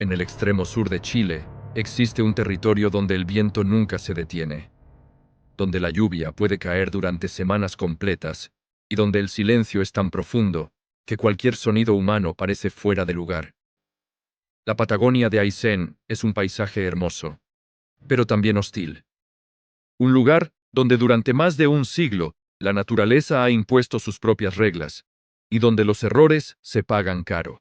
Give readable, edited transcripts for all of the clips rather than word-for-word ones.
En el extremo sur de Chile, existe un territorio donde el viento nunca se detiene, donde la lluvia puede caer durante semanas completas y donde el silencio es tan profundo que cualquier sonido humano parece fuera de lugar. La Patagonia de Aysén es un paisaje hermoso, pero también hostil. Un lugar donde durante más de un siglo la naturaleza ha impuesto sus propias reglas y donde los errores se pagan caro.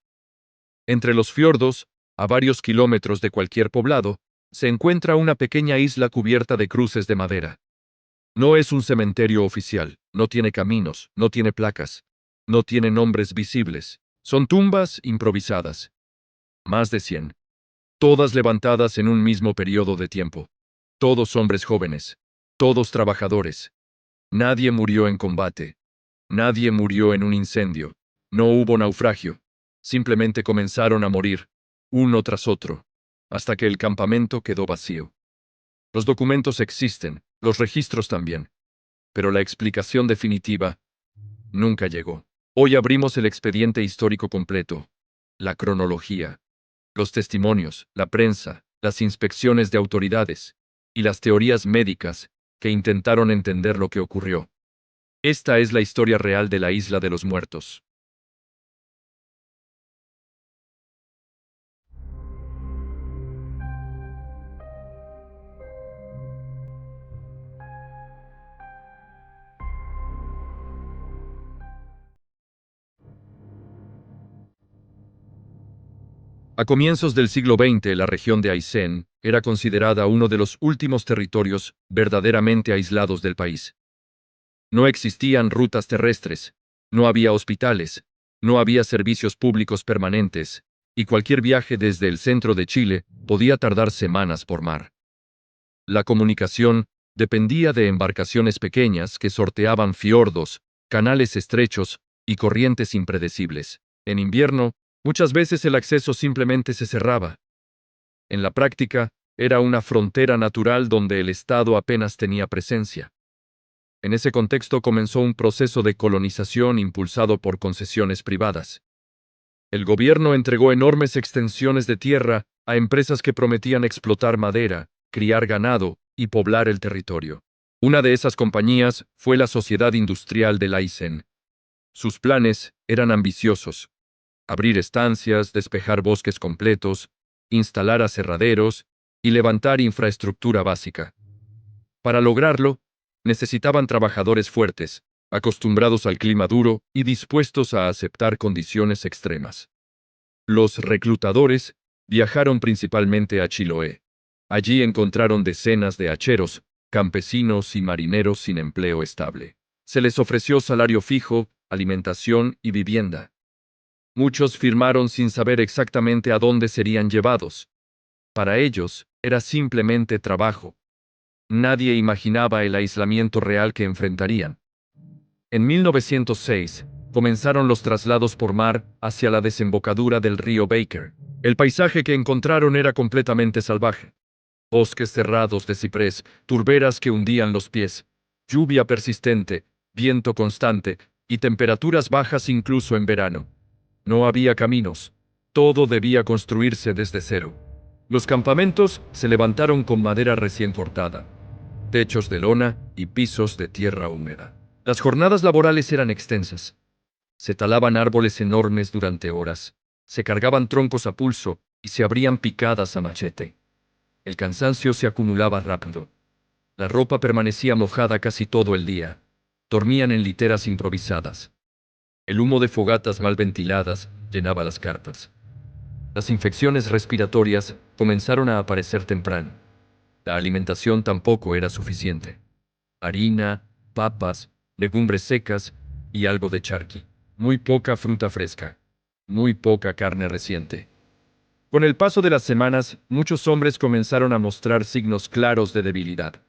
Entre los fiordos, a varios kilómetros de cualquier poblado, se encuentra una pequeña isla cubierta de cruces de madera. No es un cementerio oficial, no tiene caminos, no tiene placas, no tiene nombres visibles. Son tumbas improvisadas. Más de 100. Todas levantadas en un mismo periodo de tiempo. Todos hombres jóvenes. Todos trabajadores. Nadie murió en combate. Nadie murió en un incendio. No hubo naufragio. Simplemente comenzaron a morir, uno tras otro, hasta que el campamento quedó vacío. Los documentos existen, los registros también, pero la explicación definitiva nunca llegó. Hoy abrimos el expediente histórico completo, la cronología, los testimonios, la prensa, las inspecciones de autoridades y las teorías médicas que intentaron entender lo que ocurrió. Esta es la historia real de la Isla de los Muertos. A comienzos del siglo XX, la región de Aysén era considerada uno de los últimos territorios verdaderamente aislados del país. No existían rutas terrestres, no había hospitales, no había servicios públicos permanentes, y cualquier viaje desde el centro de Chile podía tardar semanas por mar. La comunicación dependía de embarcaciones pequeñas que sorteaban fiordos, canales estrechos y corrientes impredecibles. En invierno, muchas veces el acceso simplemente se cerraba. En la práctica, era una frontera natural donde el Estado apenas tenía presencia. En ese contexto comenzó un proceso de colonización impulsado por concesiones privadas. El gobierno entregó enormes extensiones de tierra a empresas que prometían explotar madera, criar ganado y poblar el territorio. Una de esas compañías fue la Sociedad Industrial de Aysén. Sus planes eran ambiciosos: abrir estancias, despejar bosques completos, instalar aserraderos y levantar infraestructura básica. Para lograrlo, necesitaban trabajadores fuertes, acostumbrados al clima duro y dispuestos a aceptar condiciones extremas. Los reclutadores viajaron principalmente a Chiloé. Allí encontraron decenas de hacheros, campesinos y marineros sin empleo estable. Se les ofreció salario fijo, alimentación y vivienda. Muchos firmaron sin saber exactamente a dónde serían llevados. Para ellos, era simplemente trabajo. Nadie imaginaba el aislamiento real que enfrentarían. En 1906, comenzaron los traslados por mar hacia la desembocadura del río Baker. El paisaje que encontraron era completamente salvaje. Bosques cerrados de ciprés, turberas que hundían los pies, lluvia persistente, viento constante y temperaturas bajas incluso en verano. No había caminos. Todo debía construirse desde cero. Los campamentos se levantaron con madera recién cortada, techos de lona y pisos de tierra húmeda. Las jornadas laborales eran extensas. Se talaban árboles enormes durante horas, se cargaban troncos a pulso y se abrían picadas a machete. El cansancio se acumulaba rápido. La ropa permanecía mojada casi todo el día. Dormían en literas improvisadas. El humo de fogatas mal ventiladas llenaba las carpas. Las infecciones respiratorias comenzaron a aparecer temprano. La alimentación tampoco era suficiente. Harina, papas, legumbres secas y algo de charqui. Muy poca fruta fresca. Muy poca carne reciente. Con el paso de las semanas, muchos hombres comenzaron a mostrar signos claros de debilidad.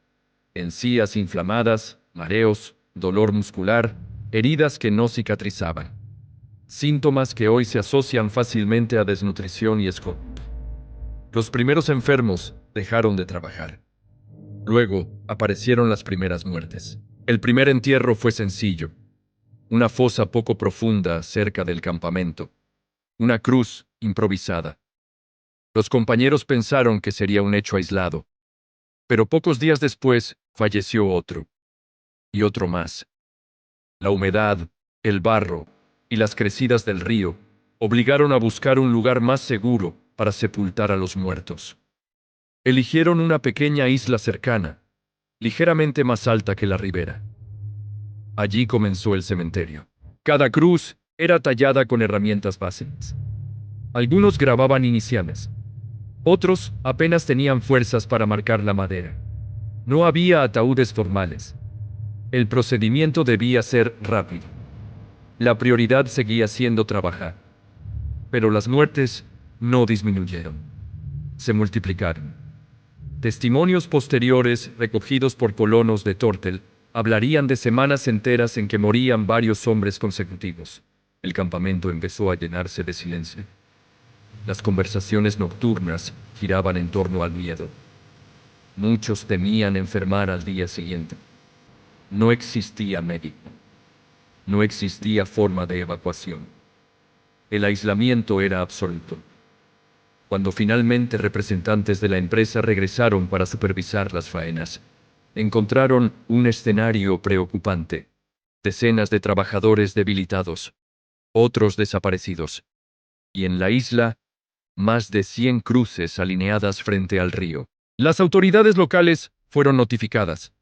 Encías inflamadas, mareos, dolor muscular, heridas que no cicatrizaban. Síntomas que hoy se asocian fácilmente a desnutrición y escot. Los primeros enfermos dejaron de trabajar. Luego aparecieron las primeras muertes. El primer entierro fue sencillo. Una fosa poco profunda cerca del campamento. Una cruz improvisada. Los compañeros pensaron que sería un hecho aislado. Pero pocos días después, falleció otro. Y otro más. La humedad, el barro y las crecidas del río obligaron a buscar un lugar más seguro para sepultar a los muertos. Eligieron una pequeña isla cercana, ligeramente más alta que la ribera. Allí comenzó el cementerio. Cada cruz era tallada con herramientas básicas. Algunos grababan iniciales. Otros apenas tenían fuerzas para marcar la madera. No había ataúdes formales. El procedimiento debía ser rápido. La prioridad seguía siendo trabajar. Pero las muertes no disminuyeron. Se multiplicaron. Testimonios posteriores, recogidos por colonos de Tortel, hablarían de semanas enteras en que morían varios hombres consecutivos. El campamento empezó a llenarse de silencio. Las conversaciones nocturnas giraban en torno al miedo. Muchos temían enfermar al día siguiente. No existía médico. No existía forma de evacuación. El aislamiento era absoluto. Cuando finalmente representantes de la empresa regresaron para supervisar las faenas, encontraron un escenario preocupante. Decenas de trabajadores debilitados, otros desaparecidos. Y en la isla, más de 100 cruces alineadas frente al río. Las autoridades locales fueron notificadas.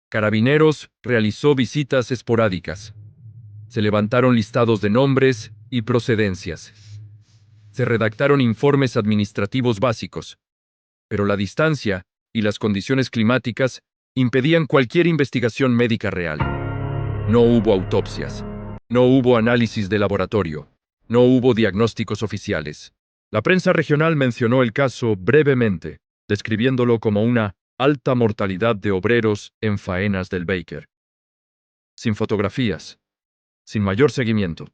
Carabineros realizó visitas esporádicas. Se levantaron listados de nombres y procedencias. Se redactaron informes administrativos básicos. Pero la distancia y las condiciones climáticas impedían cualquier investigación médica real. No hubo autopsias. No hubo análisis de laboratorio. No hubo diagnósticos oficiales. La prensa regional mencionó el caso brevemente, describiéndolo como una alta mortalidad de obreros en faenas del Baker. Sin fotografías. Sin mayor seguimiento.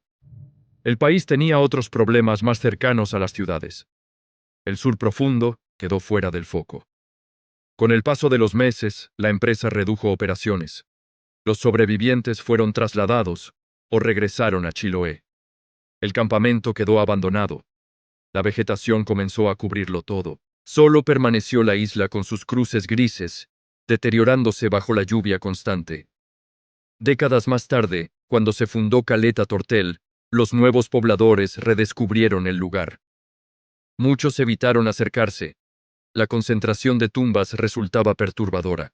El país tenía otros problemas más cercanos a las ciudades. El sur profundo quedó fuera del foco. Con el paso de los meses, la empresa redujo operaciones. Los sobrevivientes fueron trasladados o regresaron a Chiloé. El campamento quedó abandonado. La vegetación comenzó a cubrirlo todo. Solo permaneció la isla con sus cruces grises, deteriorándose bajo la lluvia constante. Décadas más tarde, cuando se fundó Caleta Tortel, los nuevos pobladores redescubrieron el lugar. Muchos evitaron acercarse. La concentración de tumbas resultaba perturbadora.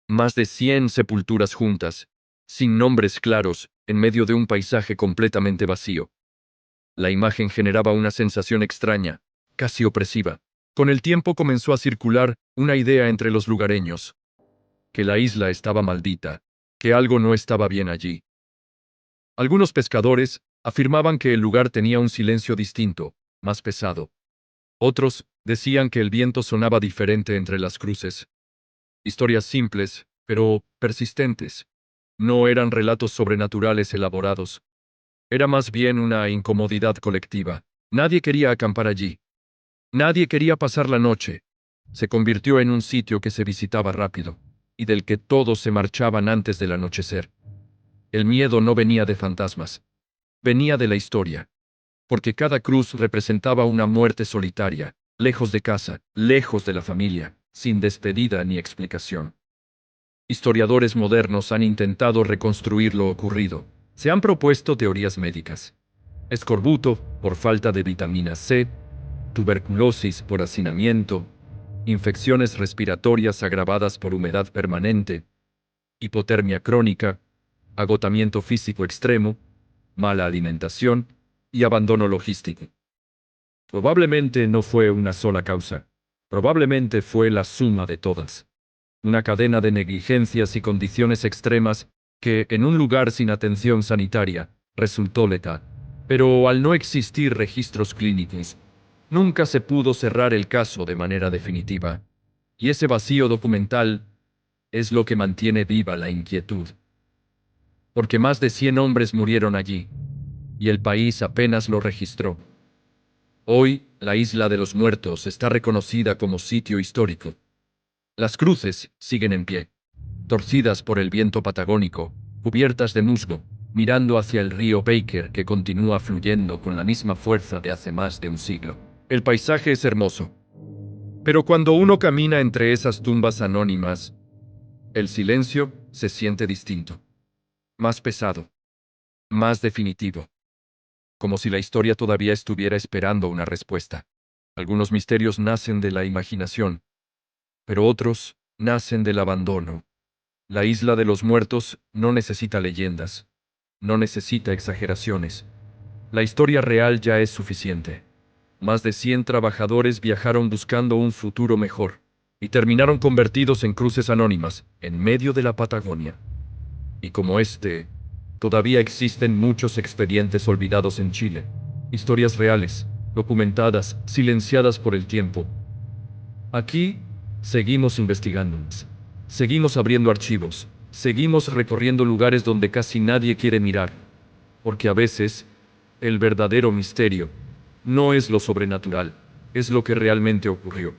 Más de 100 sepulturas juntas, sin nombres claros, en medio de un paisaje completamente vacío. La imagen generaba una sensación extraña, casi opresiva. Con el tiempo comenzó a circular una idea entre los lugareños. Que la isla estaba maldita, que algo no estaba bien allí. Algunos pescadores afirmaban que el lugar tenía un silencio distinto, más pesado. Otros decían que el viento sonaba diferente entre las cruces. Historias simples, pero persistentes. No eran relatos sobrenaturales elaborados. Era más bien una incomodidad colectiva. Nadie quería acampar allí. Nadie quería pasar la noche. Se convirtió en un sitio que se visitaba rápido, y del que todos se marchaban antes del anochecer. El miedo no venía de fantasmas. Venía de la historia. Porque cada cruz representaba una muerte solitaria, lejos de casa, lejos de la familia, sin despedida ni explicación. Historiadores modernos han intentado reconstruir lo ocurrido. Se han propuesto teorías médicas. Escorbuto, por falta de vitamina C, tuberculosis por hacinamiento, infecciones respiratorias agravadas por humedad permanente, hipotermia crónica, agotamiento físico extremo, mala alimentación y abandono logístico. Probablemente no fue una sola causa. Probablemente fue la suma de todas. Una cadena de negligencias y condiciones extremas que, en un lugar sin atención sanitaria, resultó letal. Pero al no existir registros clínicos, nunca se pudo cerrar el caso de manera definitiva. Y ese vacío documental es lo que mantiene viva la inquietud. Porque más de 100 hombres murieron allí, y el país apenas lo registró. Hoy, la Isla de los Muertos está reconocida como sitio histórico. Las cruces siguen en pie, torcidas por el viento patagónico, cubiertas de musgo, mirando hacia el río Baker que continúa fluyendo con la misma fuerza de hace más de un siglo. El paisaje es hermoso, pero cuando uno camina entre esas tumbas anónimas, el silencio se siente distinto, más pesado, más definitivo, como si la historia todavía estuviera esperando una respuesta. Algunos misterios nacen de la imaginación, pero otros nacen del abandono. La isla de los muertos no necesita leyendas, no necesita exageraciones. La historia real ya es suficiente. Más de 100 trabajadores viajaron buscando un futuro mejor y terminaron convertidos en cruces anónimas en medio de la Patagonia. Y como este, todavía existen muchos expedientes olvidados en Chile. Historias reales, documentadas, silenciadas por el tiempo. Aquí seguimos investigando. Seguimos abriendo archivos. Seguimos recorriendo lugares donde casi nadie quiere mirar. Porque a veces, el verdadero misterio no es lo sobrenatural, es lo que realmente ocurrió.